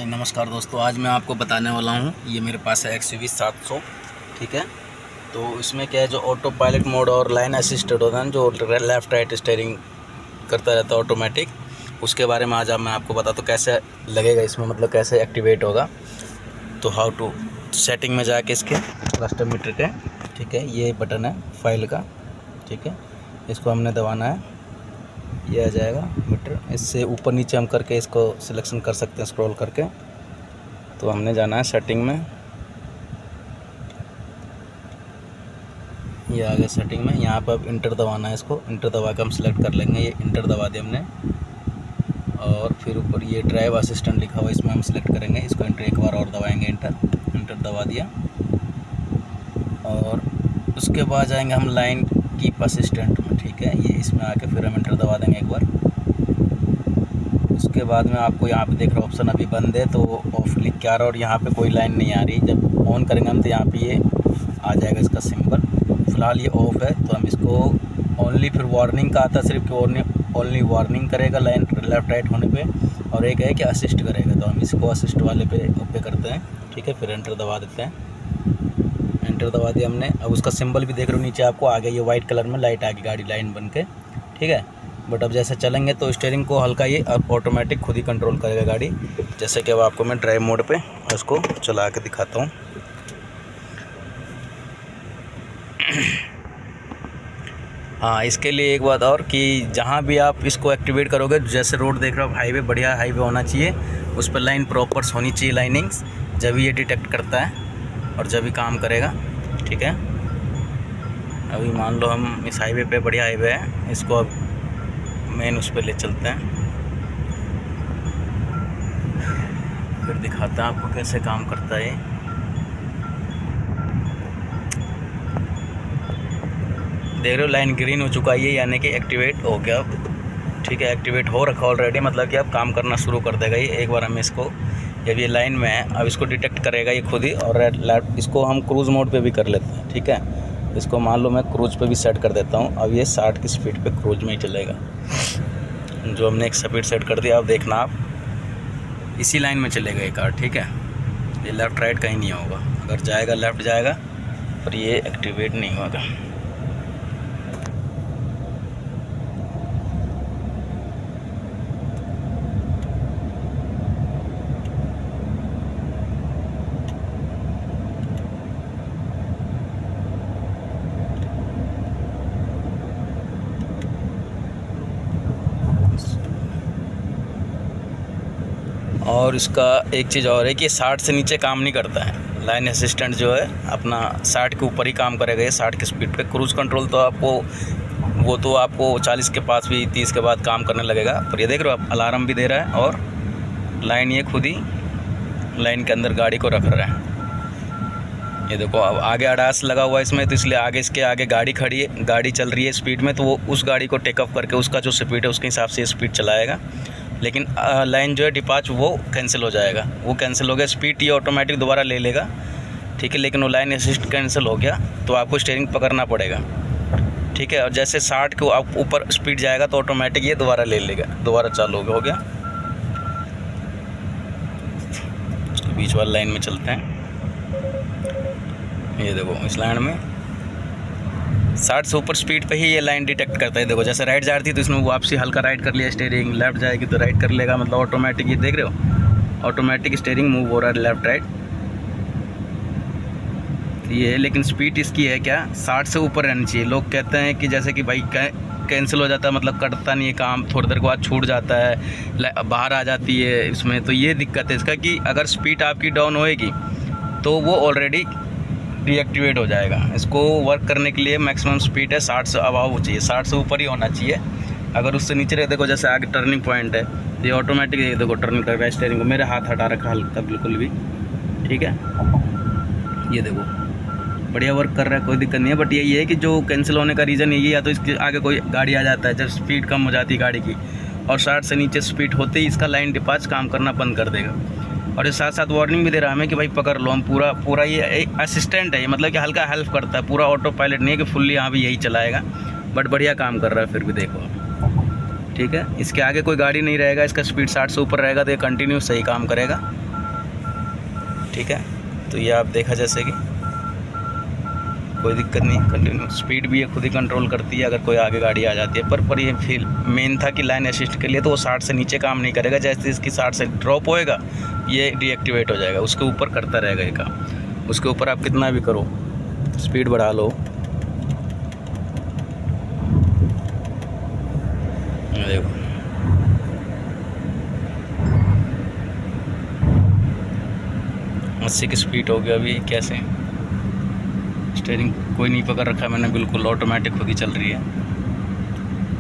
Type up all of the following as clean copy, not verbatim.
हाय नमस्कार दोस्तों, आज मैं आपको बताने वाला हूँ। ये मेरे पास है XUV 700। ठीक है, तो इसमें क्या है, जो ऑटो पायलट मोड और लाइन असिस्टेड होता है ना, जो लेफ़्ट राइट स्टीयरिंग करता रहता है ऑटोमेटिक, उसके बारे में आज मैं आपको बताता हूँ कैसे लगेगा इसमें, मतलब कैसे एक्टिवेट होगा। तो हाउ टू सेटिंग में जाके इसके कस्टम मीटर के, ठीक है, ये बटन है फाइल का, ठीक है, इसको हमने दबाना है, ये आ जाएगा मीटर। इससे ऊपर नीचे हम करके इसको सिलेक्शन कर सकते हैं स्क्रॉल करके। तो हमने जाना है सेटिंग में, ये आ गया सेटिंग में। यहाँ पर अब इंटर दबाना है, इसको इंटर दबा के हम सिलेक्ट कर लेंगे। ये इंटर दबा दिया हमने, और फिर ऊपर ये ड्राइव असिस्टेंट लिखा हुआ है, इसमें हम सिलेक्ट करेंगे। इसको इंटर एक बार और दबाएंगे, इंटर दबा दिया। और उसके बाद जाएंगे हम लाइन कीप असिस्टेंट में, ठीक है, ये इसमें आके फिर हम इंटर दबा देंगे एक बार। उसके बाद में आपको यहाँ पे देख रहे हो ऑप्शन अभी बंद है, तो ऑफ लिख के आ रहा है और यहाँ पे कोई लाइन नहीं आ रही। जब ऑन करेंगे हम तो यहाँ पे ये आ जाएगा इसका सिंबल। फ़िलहाल ये ऑफ है, तो हम इसको ओनली, फिर वार्निंग का आता है सिर्फ कि ओनली वार्निंग करेगा लाइन लेफ़्ट राइट होने पे, और एक है कि असिस्ट करेगा। तो हम इसको असिस्ट वाले पे करते हैं, ठीक है, फिर एंटर दबा देते हैं। एंटर दबा दिया हमने। अब उसका सिंबल भी देख रहे हो नीचे आपको आ गया, ये वाइट कलर में लाइट आ गई गाड़ी लाइन बन के, ठीक है। बट अब जैसे चलेंगे तो स्टीयरिंग को हल्का ये अब ऑटोमेटिक खुद ही कंट्रोल करेगा गाड़ी। जैसे कि अब आपको मैं ड्राइव मोड पे उसको चला के दिखाता हूँ। हाँ, इसके लिए एक बात और कि जहाँ भी आप इसको एक्टिवेट करोगे, जैसे रोड देख रहे हो हाईवे, बढ़िया हाईवे होना चाहिए, उस पर लाइन प्रॉपर्स होनी चाहिए, लाइनिंग्स, जब ये डिटेक्ट करता है और जब भी काम करेगा, ठीक है। अभी मान लो हम इस हाईवे पे, बढ़िया हाईवे है, इसको अब मेन उस पर ले चलते हैं, फिर दिखाता है आपको कैसे काम करता है ये। देख रहे हो लाइन ग्रीन हो चुका है ये, यानी कि एक्टिवेट हो गया अब, ठीक है, एक्टिवेट हो रखा ऑलरेडी, मतलब कि अब काम करना शुरू कर देगा ये। एक बार हम इसको, जब ये लाइन में है, अब इसको डिटेक्ट करेगा ये खुद ही। और इसको हम क्रूज़ मोड पे भी कर लेते हैं, ठीक है। इसको मान लो मैं क्रूज़ पे भी सेट कर देता हूँ। अब ये 60 की स्पीड पे क्रूज़ में ही चलेगा। जो हमने एक स्पीड सेट कर दिया, अब देखना आप, इसी लाइन में चलेगा ये कार, ठीक है। ये लेफ़्ट राइट कहीं नहीं होगा, अगर जाएगा लेफ़्ट जाएगा, पर ये एक्टिवेट नहीं होगा। और इसका एक चीज़ और है कि 60 से नीचे काम नहीं करता है। लाइन असिस्टेंट जो है अपना 60 के ऊपर ही काम करेगा ये, 60 की स्पीड पे। क्रूज़ कंट्रोल तो आपको 40 के पास भी, 30 के बाद काम करने लगेगा। पर ये देख रहे हो आप, अलार्म भी दे रहा है और लाइन ये खुद ही लाइन के अंदर गाड़ी को रख रहा है। ये देखो, अब आगे अडास लगा हुआ है इसमें, तो इसलिए आगे, इसके आगे गाड़ी खड़ी है, गाड़ी चल रही है स्पीड में, तो वो उस गाड़ी को टेकअप करके उसका जो स्पीड है उसके हिसाब से स्पीड चलाएगा। लेकिन लाइन जो है डिपाच, वो कैंसिल हो जाएगा, वो कैंसिल हो गया, स्पीड ये ऑटोमेटिक दोबारा ले लेगा, ठीक है। लेकिन वो लाइन असिस्ट कैंसिल हो गया, तो आपको स्टीयरिंग पकड़ना पड़ेगा, ठीक है। और जैसे 60 के आप ऊपर स्पीड जाएगा तो ऑटोमेटिक ये दोबारा ले लेगा, दोबारा चालू हो गया। उसके बीच वाली लाइन में चलते हैं। ये देखो, इस लाइन में 60 से ऊपर स्पीड पे ही ये लाइन डिटेक्ट करता है। देखो, जैसे राइट जा रही थी तो इसमें वापसी हल्का राइट कर लिया स्टीयरिंग, लेफ़्ट जाएगी तो राइट कर लेगा, मतलब ऑटोमेटिक। ये देख रहे हो, ऑटोमेटिक स्टीयरिंग मूव हो रहा है लेफ़्ट राइट, ये। लेकिन स्पीड इसकी है क्या, 60 से ऊपर रहनी चाहिए। लोग कहते हैं कि जैसे कि भाई कैंसिल हो जाता है, मतलब करता नहीं है काम, थोड़ी देर के बाद छूट जाता है, बाहर आ जाती है इसमें। तो ये दिक्कत है इसका कि अगर स्पीड आपकी डाउन होएगी तो वो ऑलरेडी डीएक्टिवेट हो जाएगा। इसको वर्क करने के लिए मैक्सिमम स्पीड है 60 से अबाव चाहिए, 60 से ऊपर ही होना चाहिए। अगर उससे नीचे रहे, देखो जैसे आगे टर्निंग पॉइंट है, ये ऑटोमेटिक, ये देखो टर्निंग कर रहा है स्टीयरिंग को, मेरे हाथ हटा रखा हल्का बिल्कुल भी, ठीक है। ये देखो बढ़िया वर्क कर रहा है, कोई दिक्कत नहीं है। बट यही है कि जो कैंसिल होने का रीज़न यही है, या तो इसके आगे कोई गाड़ी आ जाता है जब स्पीड कम हो जाती है गाड़ी की, और 60 से नीचे स्पीड होते ही इसका लाइन डिपाच काम करना बंद कर देगा। और ये साथ साथ वार्निंग भी दे रहा है हमें कि भाई पकड़ लो। हम पूरा ये एक असिस्टेंट है ये, मतलब कि हल्का हेल्प करता है, पूरा ऑटो पायलट नहीं है कि फुल्ली यहाँ भी यही चलाएगा, बट बढ़िया काम कर रहा है फिर भी, देखो, ठीक है। इसके आगे कोई गाड़ी नहीं रहेगा, इसका स्पीड 60 से ऊपर रहेगा तो ये कंटिन्यू सही काम करेगा। ठीक है। तो ये आप देखा जैसे कि कोई दिक्कत नहीं, कंटिन्यू स्पीड भी ये खुद ही कंट्रोल करती है अगर कोई आगे गाड़ी आ जाती है। पर ये फील मेन था कि लाइन असिस्ट के लिए तो वो 60 से नीचे काम नहीं करेगा। जैसे इसकी 60 से ड्रॉप होएगा ये डीएक्टिवेट हो जाएगा, उसके ऊपर करता रहेगा ये काम। उसके ऊपर आप कितना भी करो, स्पीड बढ़ा लो, देखो 80 की स्पीड हो गया। अभी कैसे स्टीयरिंग कोई नहीं पकड़ रखा मैंने, बिल्कुल ऑटोमेटिक होगी चल रही है।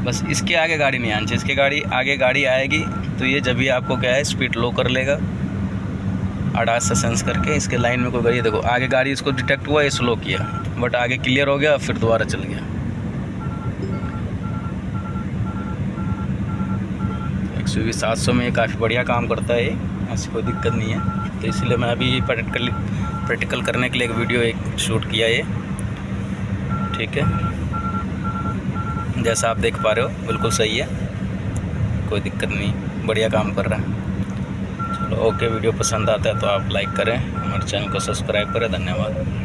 बस इसके आगे गाड़ी नहीं आनी चाहिए। इसके आगे गाड़ी आएगी तो ये जब भी आपको क्या है स्पीड लो कर लेगा, आवाज़ से सेंस करके। इसके लाइन में कोई गाड़ी, देखो आगे गाड़ी इसको डिटेक्ट हुआ, ये स्लो किया, बट आगे क्लियर हो गया, फिर दोबारा चल गया। 120/700 में ये काफ़ी बढ़िया काम करता है, ऐसी कोई दिक्कत नहीं है। तो इसलिए मैं अभी प्रैक्टिकल करने के लिए एक वीडियो शूट किया ये, ठीक है। जैसा आप देख पा रहे हो बिल्कुल सही है, कोई दिक्कत नहीं, बढ़िया काम कर रहा है। चलो ओके, वीडियो पसंद आता है तो आप लाइक करें, हमारे चैनल को सब्सक्राइब करें। धन्यवाद।